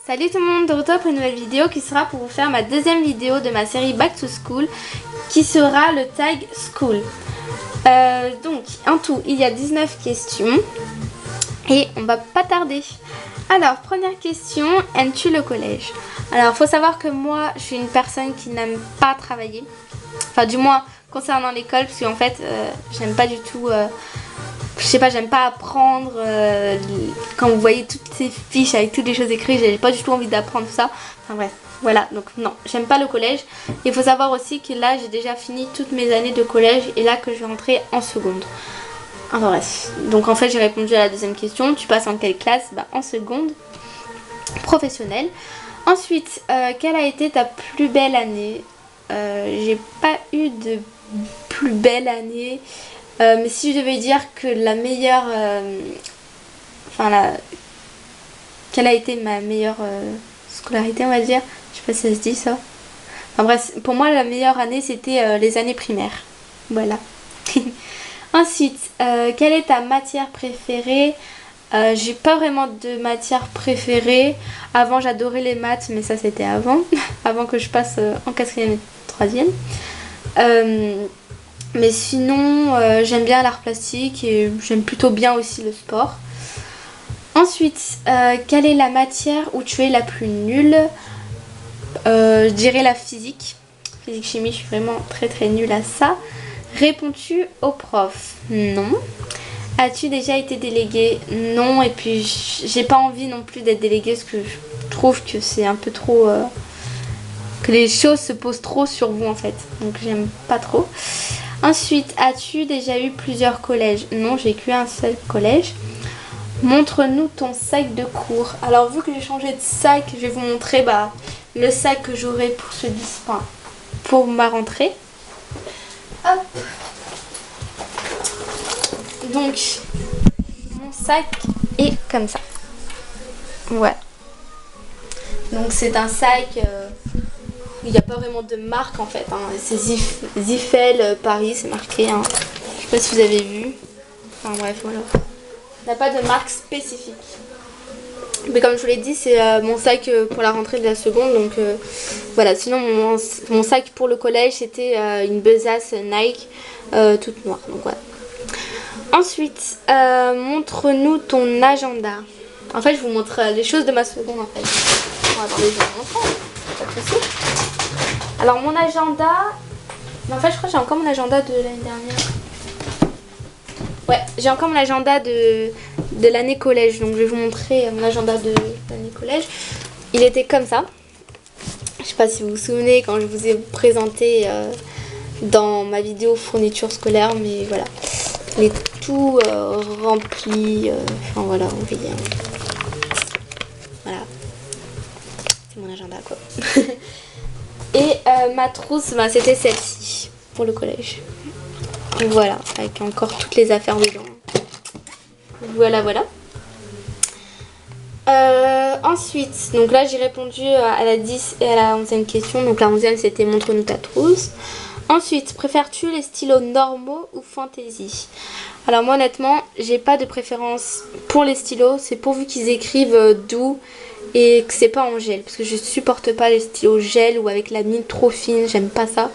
Salut tout le monde, de retour pour une nouvelle vidéo qui sera pour vous faire ma deuxième vidéo de ma série Back to School qui sera le tag School. Donc en tout il y a 19 questions et on va pas tarder. Alors première question, aimes-tu le collège? Alors faut savoir que moi je suis une personne qui n'aime pas travailler, enfin du moins concernant l'école, parce qu'en fait j'aime pas du tout... je sais pas, j'aime pas apprendre. Quand vous voyez toutes ces fiches avec toutes les choses écrites, j'ai pas du tout envie d'apprendre tout ça. Enfin bref, voilà, donc non, j'aime pas le collège. Il faut savoir aussi que là, j'ai déjà fini toutes mes années de collège et là que je vais rentrer en seconde. Enfin bref, donc en fait j'ai répondu à la deuxième question. Tu passes en quelle classe? Bah, en seconde, professionnelle. Ensuite, quelle a été ta plus belle année? J'ai pas eu de plus belle année. Mais si je devais dire que la meilleure... quelle a été ma meilleure scolarité, on va dire. Je sais pas si ça se dit ça. Enfin bref, pour moi la meilleure année c'était les années primaires. Voilà. Ensuite, quelle est ta matière préférée? J'ai pas vraiment de matière préférée. Avant j'adorais les maths, mais ça c'était avant. Avant que je passe en 4e et 3e. Mais sinon, j'aime bien l'art plastique et j'aime plutôt bien aussi le sport. Ensuite, quelle est la matière où tu es la plus nulle? Je dirais la physique. Physique-chimie, je suis vraiment très nulle à ça. Réponds-tu au prof? Non. As-tu déjà été déléguée? Non. Et puis, j'ai pas envie non plus d'être déléguée parce que je trouve que c'est un peu trop... que les choses se posent trop sur vous en fait. Donc, j'aime pas trop. Ensuite, as-tu déjà eu plusieurs collèges? Non, j'ai qu'un seul collège. Montre-nous ton sac de cours. Alors, vu que j'ai changé de sac, je vais vous montrer le sac que j'aurai pour pour ma rentrée. Hop. Donc, mon sac est comme ça. Voilà. Donc, c'est un sac... il n'y a pas vraiment de marque en fait, hein. C'est Ziffel Paris, c'est marqué, hein. Je sais pas si vous avez vu. Enfin bref, voilà. Il n'y a pas de marque spécifique. Mais comme je vous l'ai dit, c'est mon sac pour la rentrée de la seconde. Donc voilà, sinon mon sac pour le collège c'était une besace Nike toute noire. Donc voilà. Ensuite, montre-nous ton agenda. En fait, je vous montre les choses de ma seconde en fait. Bon, attendez, je vais vous montrer. Pas de soucis. Alors mon agenda, en fait je crois que j'ai encore mon agenda de l'année dernière. Ouais, j'ai encore mon agenda de l'année collège, donc je vais vous montrer mon agenda de l'année collège. Il était comme ça. Je sais pas si vous vous souvenez quand je vous ai présenté dans ma vidéo fourniture scolaire, mais voilà. Il est tout rempli, enfin voilà, on voit. Voilà. C'est mon agenda quoi. Et ma trousse, c'était celle-ci pour le collège. Voilà, avec encore toutes les affaires dedans. Voilà. Ensuite, donc là j'ai répondu à la 10 et à la 11e question. Donc la 11e c'était montre-nous ta trousse. Ensuite, préfères-tu les stylos normaux ou fantasy? Alors moi honnêtement, j'ai pas de préférence pour les stylos. C'est pourvu qu'ils écrivent doux et que c'est pas en gel, parce que je supporte pas les stylos gel ou avec la mine trop fine, j'aime pas ça.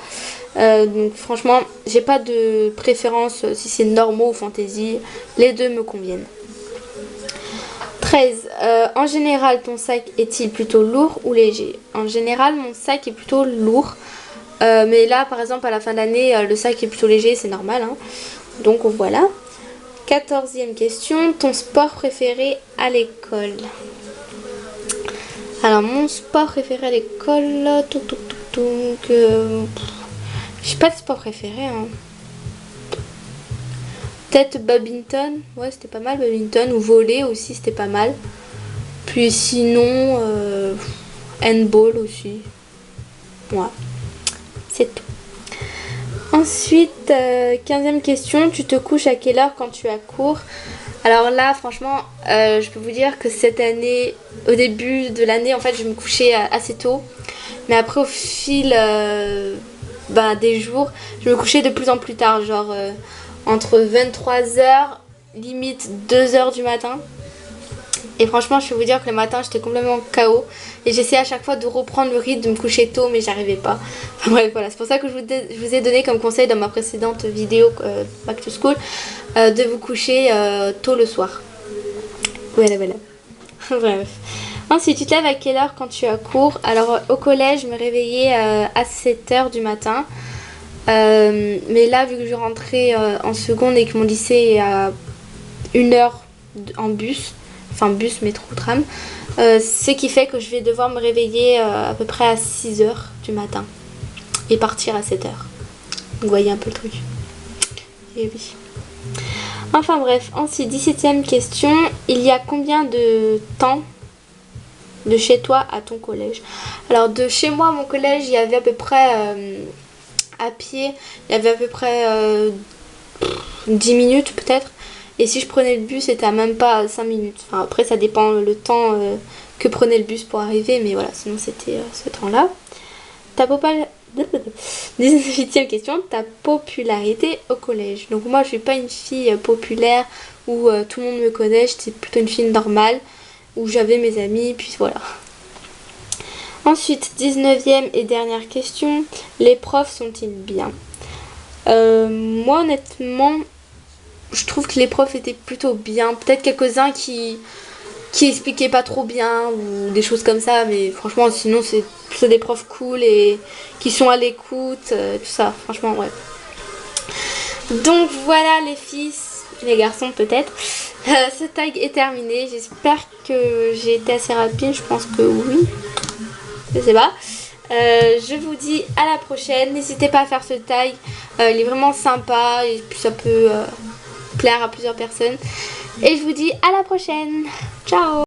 Donc franchement j'ai pas de préférence si c'est normaux ou fantasy, les deux me conviennent. 13. En général ton sac est-il plutôt lourd ou léger? En général mon sac est plutôt lourd, mais là par exemple à la fin de l'année le sac est plutôt léger, c'est normal, hein. Donc voilà. 14e question, ton sport préféré à l'école? Alors mon sport préféré à l'école, j'ai pas de sport préféré, hein. Peut-être badminton, ouais c'était pas mal, badminton, ou volley aussi c'était pas mal. Puis sinon handball aussi. Ouais, c'est tout. Ensuite 15e question, tu te couches à quelle heure quand tu as cours? Alors là franchement je peux vous dire que cette année, au début de l'année en fait je me couchais assez tôt. Mais après au fil des jours, je me couchais de plus en plus tard. Genre entre 23h, limite 2h du matin. Et franchement, je peux vous dire que le matin, j'étais complètement KO. Et j'essayais à chaque fois de reprendre le rythme, de me coucher tôt, mais j'arrivais pas. Enfin bref, voilà. C'est pour ça que je vous ai donné comme conseil dans ma précédente vidéo Back to School de vous coucher tôt le soir. Voilà, voilà. Bref. Ensuite, tu te lèves à quelle heure quand tu as cours? Alors, au collège, je me réveillais à 7h du matin. Mais là, vu que je rentrais en seconde et que mon lycée est à 1 heure en bus, enfin bus, métro, tram, ce qui fait que je vais devoir me réveiller à peu près à 6h du matin et partir à 7h. Vous voyez un peu le truc. Et oui. Enfin bref, ensuite, 17e question. Il y a combien de temps de chez toi à ton collège? Alors de chez moi à mon collège, il y avait à peu près, à pied, il y avait à peu près 10 minutes peut-être. Et si je prenais le bus, c'était à même pas 5 minutes. Enfin, après, ça dépend le temps que prenait le bus pour arriver. Mais voilà, sinon c'était ce temps-là. Ta 18e question, ta popularité au collège. Donc moi, je suis pas une fille populaire où tout le monde me connaît. J'étais plutôt une fille normale où j'avais mes amis. Puis voilà. Ensuite, 19e et dernière question. Les profs sont-ils bien? Moi, honnêtement, je trouve que les profs étaient plutôt bien. Peut-être quelques-uns qui expliquaient pas trop bien ou des choses comme ça. Mais franchement, sinon, c'est plutôt des profs cool et qui sont à l'écoute, tout ça. Franchement, ouais. Donc voilà les filles, les garçons peut-être. Ce tag est terminé. J'espère que j'ai été assez rapide. Je pense que oui. Je sais pas. Je vous dis à la prochaine. N'hésitez pas à faire ce tag. Il est vraiment sympa et puis ça peut plaire à plusieurs personnes. Et je vous dis à la prochaine. Ciao.